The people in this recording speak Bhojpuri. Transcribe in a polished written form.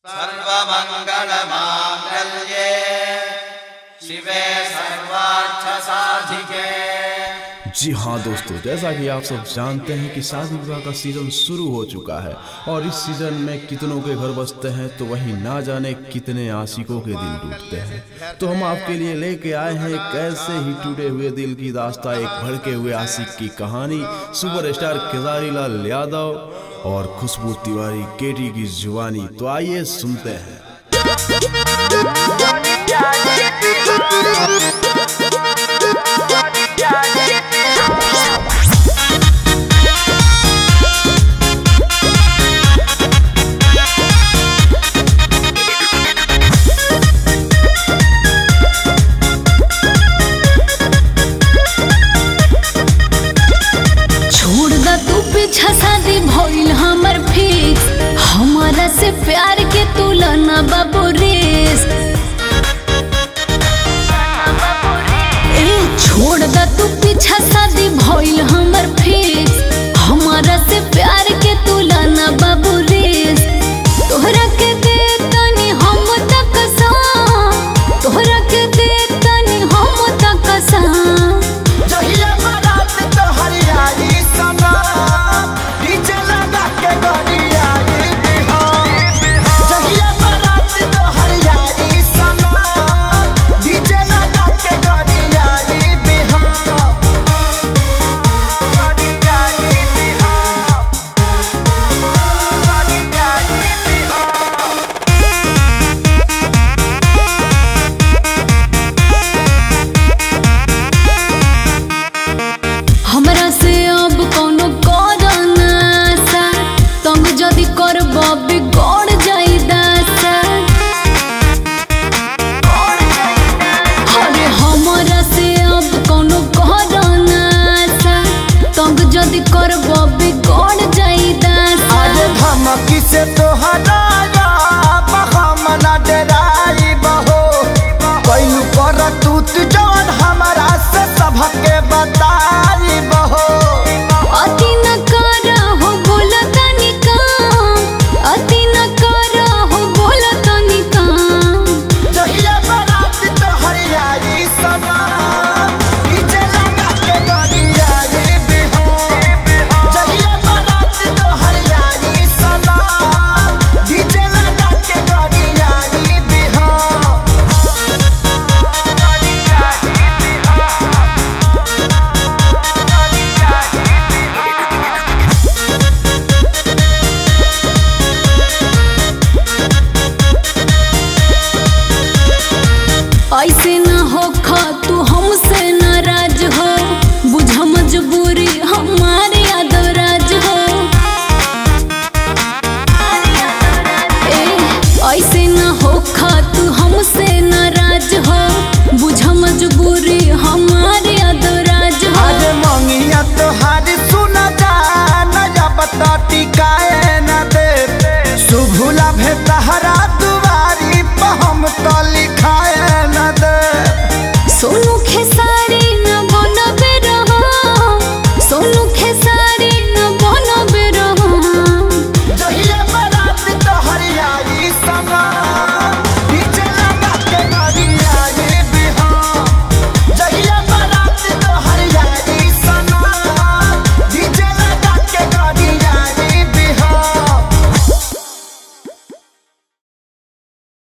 सर्वमंगलमांगल्ये शिवे सर्वार्थसाधिके। जी हाँ दोस्तों, जैसा कि आप सब जानते हैं कि शादी विवाह का सीजन शुरू हो चुका है और इस सीजन में कितनों के घर बसते हैं तो वहीं ना जाने कितने आशिकों के दिल टूटते हैं। तो हम आपके लिए लेके आए हैं एक ऐसे ही टूटे हुए दिल की दास्तां, एक भड़के हुए आशिक की कहानी। सुपरस्टार खेसारी लाल यादव और खुशबू तिवारी केटी की जुबानी। तो आइए सुनते हैं। शादी भइल हमर फिक्स, हमारा से प्यार के तुलना बाबू रेस। छोड़ दा तू पीछा, शादी भइल हमर फिक्स, हमारा से प्यार के तुलना बाबू रेस। तोहरा के दे तनी हम तक सा, तोहरा के दे तनी हम तक सा। से तोहरा बहमना डराई बहो कैलू कर तू जौन हमारा से सबके बताई बहो। अति न करा हो बोला तनी काम, अति न करा हो बोला तनी काम। जहिया बारात तोहर आई सना डीजे लगा के गरिया रे बिहो। जहिया बारात तोहर आई सना डीजे लगा के गरिया रे बिहो। ऐसे न हो खा तू हमसे नाराज हो, बुझा मजबूरी हमारे यादवराज हो। ऐसे न हो खा तू हमसे नाराज हो, बुझा मजबूरी हमारे यादवराज हो। अरे मंगिया तोहारी सुना जा नया बता टिकाए न दे, शुभ लाभ तहरा दुआरी पर हम तो लिखाए न दे। सोनू खेसारी